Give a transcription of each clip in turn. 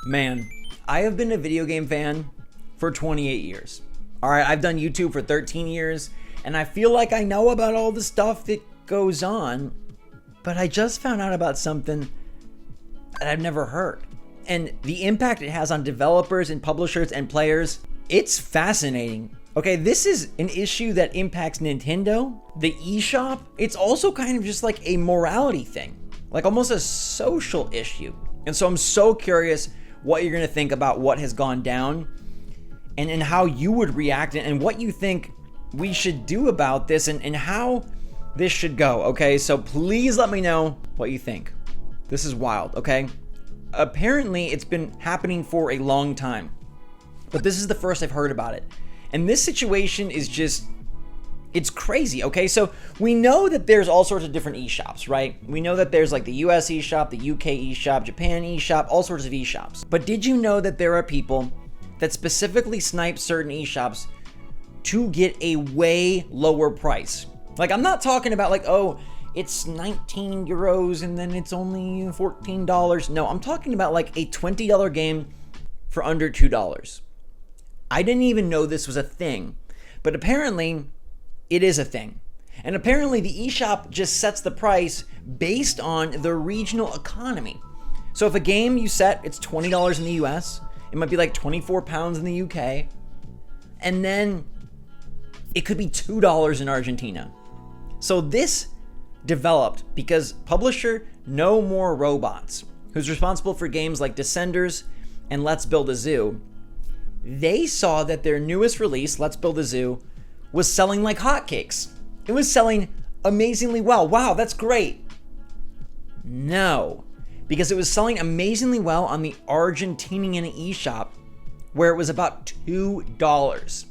Man, I have been a video game fan for 28 years. All right, I've done YouTube for 13 years, and I feel like I know about all the stuff that goes on, but I just found out about something that I've never heard. And the impact it has on developers and publishers and players, it's fascinating. Okay, this is an issue that impacts Nintendo, the eShop. It's also kind of just like a morality thing, like almost a social issue. And so I'm so curious what you're gonna think about what has gone down and how you would react and what you think we should do about this and how this should go, okay? So please let me know what you think. This is wild, okay? Apparently it's been happening for a long time, but this is the first I've heard about it. And this situation is just, it's crazy, okay? So we know that there's all sorts of different eShops, right? We know that there's like the US eShop, the UK eShop, Japan eShop, all sorts of eShops. But did you know that there are people that specifically snipe certain eShops to get a way lower price? Like, I'm not talking about like, oh, it's 19 euros and then it's only $14. No, I'm talking about like a $20 game for under $2. I didn't even know this was a thing, but apparently it is a thing. And apparently the eShop just sets the price based on the regional economy. So if a game you set, it's $20 in the US, it might be like 24 pounds in the UK, and then it could be $2 in Argentina. So this developed because publisher No More Robots, who's responsible for games like Descenders and Let's Build a Zoo, they saw that their newest release, Let's Build a Zoo, was selling like hotcakes. It was selling amazingly well. Wow, that's great. No, because it was selling amazingly well on the Argentinian eShop, where it was about $2.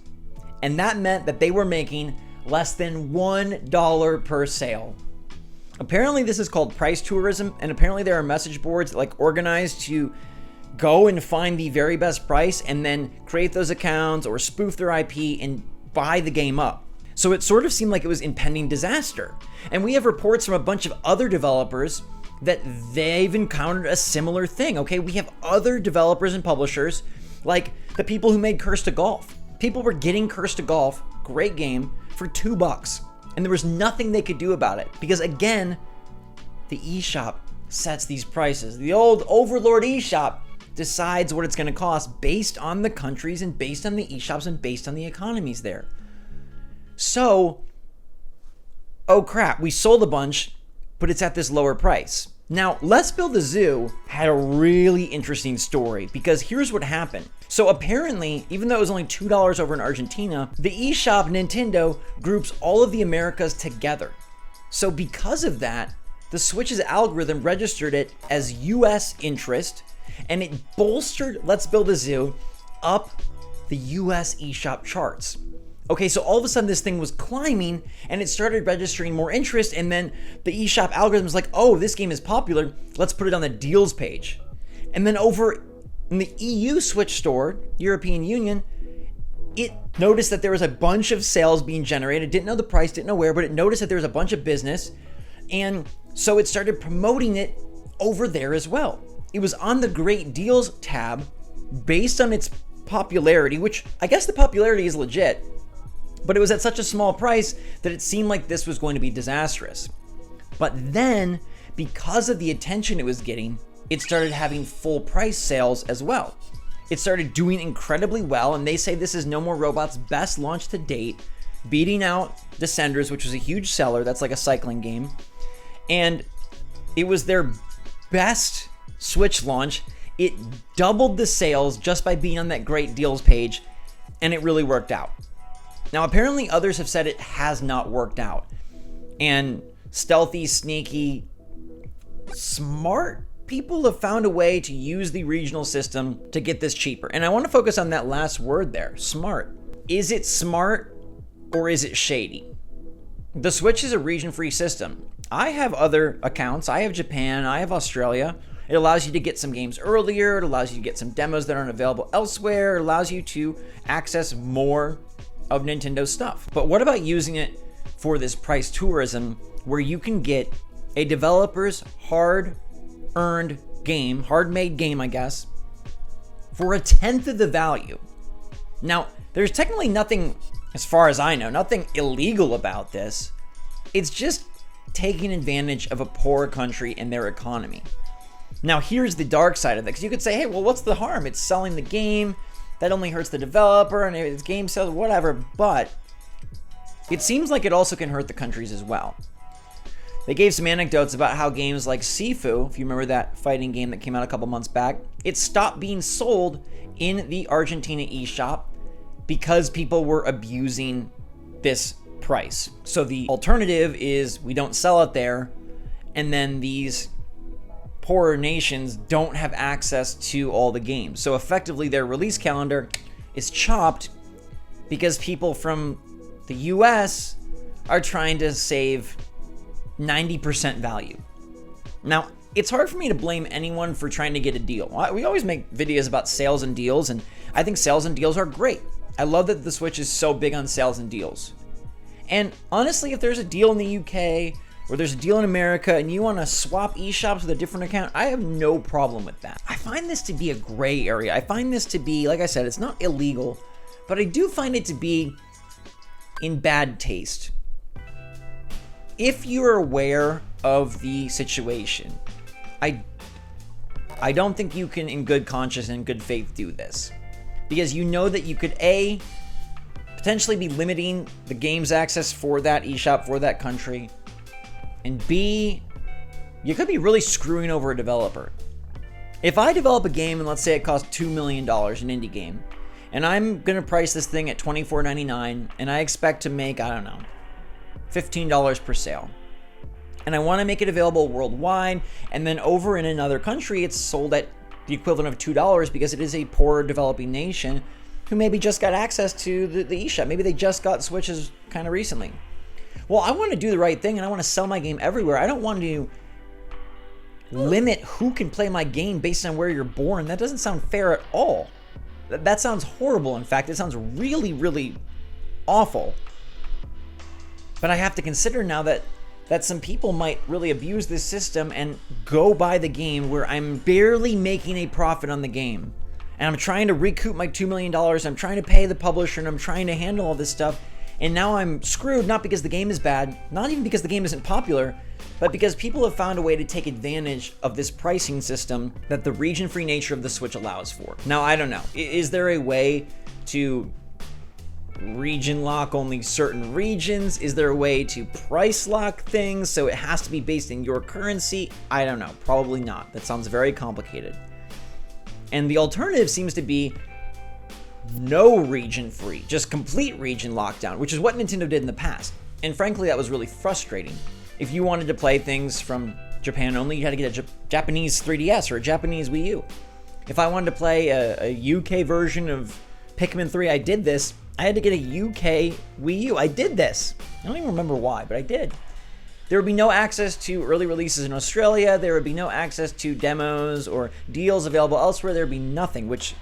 And that meant that they were making less than $1 per sale. Apparently this is called price tourism, and apparently there are message boards like organized to go and find the very best price and then create those accounts or spoof their IP and buy the game up. So it sort of seemed like it was impending disaster. And we have reports from a bunch of other developers that they've encountered a similar thing, okay? We have other developers and publishers, like the people who made Curse to Golf. People were getting Curse to Golf, great game, for $2. And there was nothing they could do about it because, again, the eShop sets these prices. The old overlord eShop decides what it's going to cost based on the countries and based on the eShops and based on the economies there. So, oh crap, we sold a bunch, but it's at this lower price. Now, Let's Build a Zoo had a really interesting story because here's what happened. So apparently, even though it was only $2 over in Argentina, the eShop Nintendo groups all of the Americas together. So because of that, the Switch's algorithm registered it as US interest, and it bolstered Let's Build a Zoo up the US eShop charts. Okay, so all of a sudden this thing was climbing and it started registering more interest, and then the eShop algorithm was like, oh, this game is popular, let's put it on the deals page. And then over in the EU Switch store, European Union, it noticed that there was a bunch of sales being generated, didn't know the price, didn't know where, but it noticed that there was a bunch of business, and so it started promoting it over there as well. It was on the Great Deals tab based on its popularity, which I guess the popularity is legit, but it was at such a small price that it seemed like this was going to be disastrous. But then, because of the attention it was getting, it started having full price sales as well. It started doing incredibly well, and they say this is No More Robots' best launch to date, beating out Descenders, which was a huge seller. That's like a cycling game. And it was their best Switch launch. It doubled the sales just by being on that Great Deals page, and it really worked out. Now, apparently others have said it has not worked out. And stealthy, sneaky, smart people have found a way to use the regional system to get this cheaper. And I want to focus on that last word there, smart. Is it smart or is it shady? The Switch is a region-free system. I have other accounts. I have Japan, I have Australia. It allows you to get some games earlier. It allows you to get some demos that aren't available elsewhere. It allows you to access more of Nintendo stuff. But what about using it for this price tourism where you can get a developer's hard-earned game, hard-made game, I guess, for a tenth of the value. Now, there's technically nothing, as far as I know, nothing illegal about this. It's just taking advantage of a poor country and their economy. Now, here's the dark side of it, because you could say, hey, well, what's the harm? It's selling the game. That only hurts the developer, and it's game sales, whatever. But it seems like it also can hurt the countries as well. They gave some anecdotes about how games like Sifu, if you remember that fighting game that came out a couple months back, it stopped being sold in the Argentina eShop because people were abusing this price. So the alternative is we don't sell it there, and then these poorer nations don't have access to all the games. So effectively their release calendar is chopped because people from the US are trying to save 90% value. Now, it's hard for me to blame anyone for trying to get a deal. We always make videos about sales and deals, and I think sales and deals are great. I love that the Switch is so big on sales and deals. And honestly, if there's a deal in the UK or there's a deal in America and you want to swap eShops with a different account, I have no problem with that. I find this to be a gray area. I find this to be, like I said, it's not illegal, but I do find it to be in bad taste. If you're aware of the situation, I don't think you can, in good conscience and good faith, do this. Because you know that you could, A, potentially be limiting the game's access for that eShop, for that country, and B, you could be really screwing over a developer. If I develop a game and let's say it costs $2 million, an indie game, and I'm going to price this thing at $24.99, and I expect to make, I don't know, $15 per sale. And I want to make it available worldwide, and then over in another country, it's sold at the equivalent of $2 because it is a poor developing nation who maybe just got access to the eShop. Maybe they just got Switches kind of recently. Well, I want to do the right thing, and I want to sell my game everywhere. I don't want to limit who can play my game based on where you're born. That doesn't sound fair at all. That sounds horrible. In fact, it sounds really, really awful. But I have to consider now that some people might really abuse this system and go buy the game where I'm barely making a profit on the game. And I'm trying to recoup my $2 million. I'm trying to pay the publisher, and I'm trying to handle all this stuff. And now I'm screwed, not because the game is bad, not even because the game isn't popular, but because people have found a way to take advantage of this pricing system that the region-free nature of the Switch allows for. Now, I don't know. Is there a way to region lock only certain regions? Is there a way to price lock things so it has to be based in your currency? I don't know. Probably not. That sounds very complicated. And the alternative seems to be no region free, just complete region lockdown, which is what Nintendo did in the past. And frankly, that was really frustrating. If you wanted to play things from Japan only, you had to get a Japanese 3DS or a Japanese Wii U. If I wanted to play a UK version of Pikmin 3, I did this. I had to get a UK Wii U. I did this. I don't even remember why, but I did. There would be no access to early releases in Australia. There would be no access to demos or deals available elsewhere. There would be nothing, which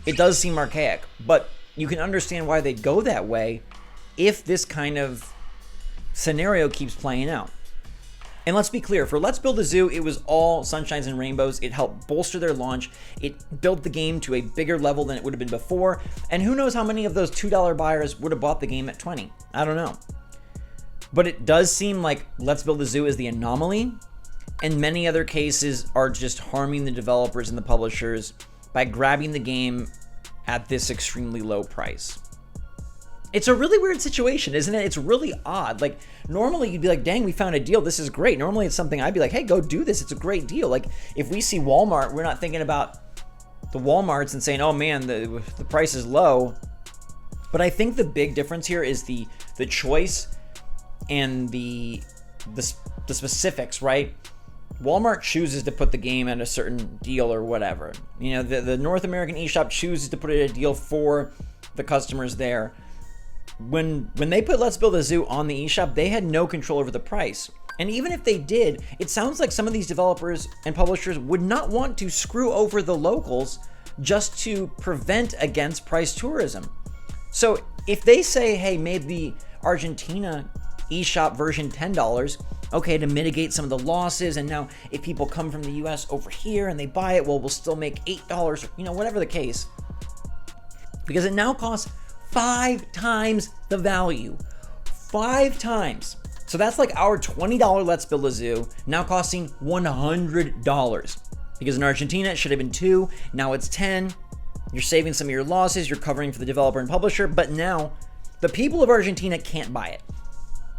it does seem archaic, but you can understand why they'd go that way if this kind of scenario keeps playing out. And let's be clear, for Let's Build a Zoo, it was all sunshines and rainbows. It helped bolster their launch. It built the game to a bigger level than it would have been before. And who knows how many of those $2 buyers would have bought the game at $20? I don't know. But it does seem like Let's Build a Zoo is the anomaly, and many other cases are just harming the developers and the publishers by grabbing the game at this extremely low price. It's a really weird situation, isn't it? It's really odd. Like, normally you'd be like, dang, we found a deal. This is great. Normally it's something I'd be like, hey, go do this. It's a great deal. Like, if we see Walmart, we're not thinking about the Walmarts and saying, oh man, the price is low. But I think the big difference here is the choice and the specifics, right? Walmart chooses to put the game at a certain deal or whatever. You know, the North American eShop chooses to put it at a deal for the customers there. When they put Let's Build a Zoo on the eShop, they had no control over the price. And even if they did, it sounds like some of these developers and publishers would not want to screw over the locals just to prevent against price tourism. So if they say, hey, made the Argentina eShop version $10, okay, to mitigate some of the losses. And now if people come from the US over here and they buy it, well, we'll still make $8, or, whatever the case. Because it now costs 5 times the value. 5 times. So that's like our $20 Let's Build a Zoo now costing $100. Because in Argentina, it should have been 2, now it's 10. You're saving some of your losses, you're covering for the developer and publisher, but now the people of Argentina can't buy it.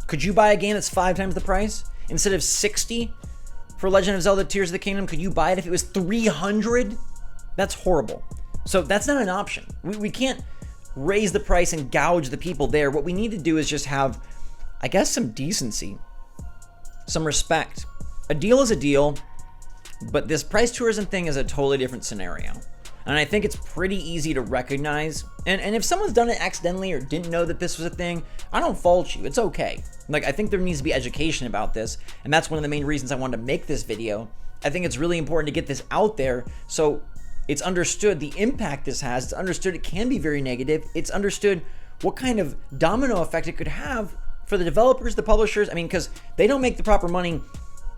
Could you buy a game that's 5 times the price? Instead of 60 for Legend of Zelda Tears of the Kingdom, could you buy it if it was 300? That's horrible. So that's not an option. We can't raise the price and gouge the people there. What we need to do is just have, I guess, some decency, some respect. A deal is a deal, but this price tourism thing is a totally different scenario. And I think it's pretty easy to recognize. And if someone's done it accidentally or didn't know that this was a thing, I don't fault you. It's okay. Like, I think there needs to be education about this. And that's one of the main reasons I wanted to make this video. I think it's really important to get this out there so it's understood the impact this has. It's understood it can be very negative. It's understood what kind of domino effect it could have for the developers, the publishers. I mean, because they don't make the proper money.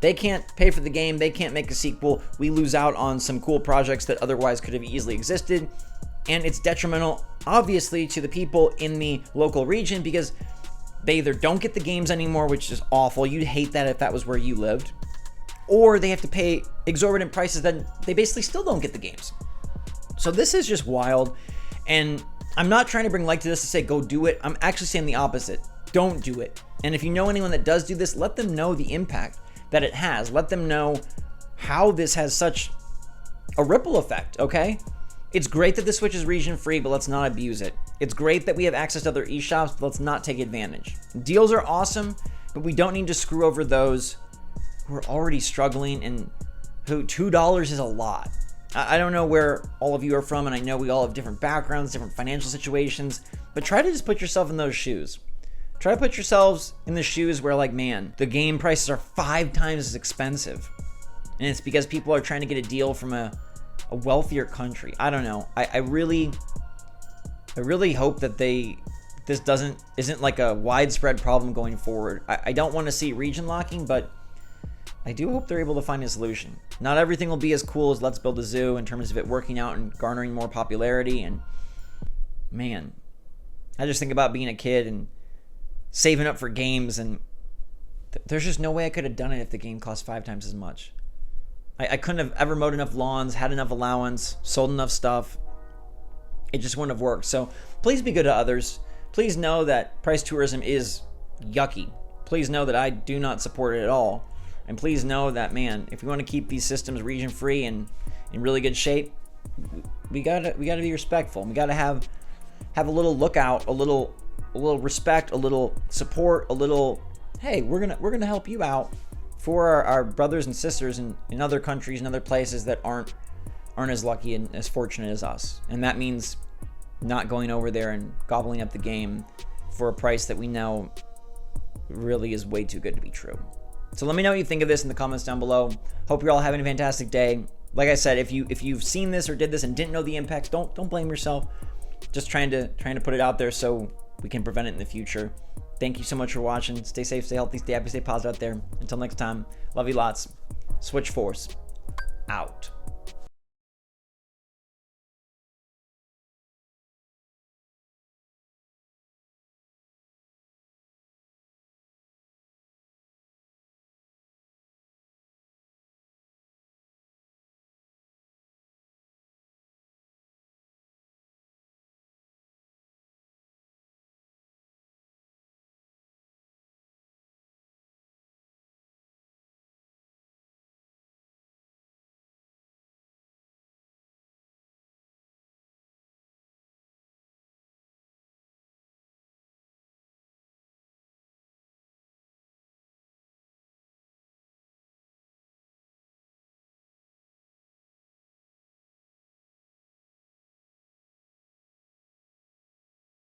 They can't pay for the game. They can't make a sequel. We lose out on some cool projects that otherwise could have easily existed. And it's detrimental, obviously, to the people in the local region because they either don't get the games anymore, which is awful. You'd hate that if that was where you lived. Or they have to pay exorbitant prices that they basically still don't get the games. So this is just wild. And I'm not trying to bring light to this to say go do it. I'm actually saying the opposite. Don't do it. And if you know anyone that does do this, let them know the impact that it has. Let them know how this has such a ripple effect, okay? It's great that the Switch is region free, but let's not abuse it. It's great that we have access to other eShops, but let's not take advantage. Deals are awesome, but we don't need to screw over those who are already struggling and who $2 is a lot. I don't know where all of you are from, and I know we all have different backgrounds, different financial situations, but try to just put yourself in those shoes. Try to put yourselves in the shoes where, like, man, the game prices are 5 times as expensive. And it's because people are trying to get a deal from a wealthier country. I don't know. I really hope that this isn't like a widespread problem going forward. I don't want to see region locking, but I do hope they're able to find a solution. Not everything will be as cool as Let's Build a Zoo in terms of it working out and garnering more popularity. And man, I just think about being a kid and saving up for games, and there's just no way I could have done it if the game cost 5 times as much. I couldn't have ever mowed enough lawns, had enough allowance, sold enough stuff. It just wouldn't have worked. So please be good to others. Please know that price tourism is yucky. Please know that I do not support it at all. And please know that, man, if we want to keep these systems region free and in really good shape, we gotta be respectful. We gotta have a little lookout, a little respect, a little support, a little, hey, we're gonna help you out for our brothers and sisters in other countries and other places that aren't as lucky and as fortunate as us. And that means not going over there and gobbling up the game for a price that we know really is way too good to be true. So let me know what you think of this in the comments down below. Hope you're all having a fantastic day. Like I said, if you've seen this or did this and didn't know the impacts, don't blame yourself. Just trying to put it out there so we can prevent it in the future. Thank you so much for watching. Stay safe, stay healthy, stay happy, stay positive out there. Until next time, love you lots. SwitchForce out.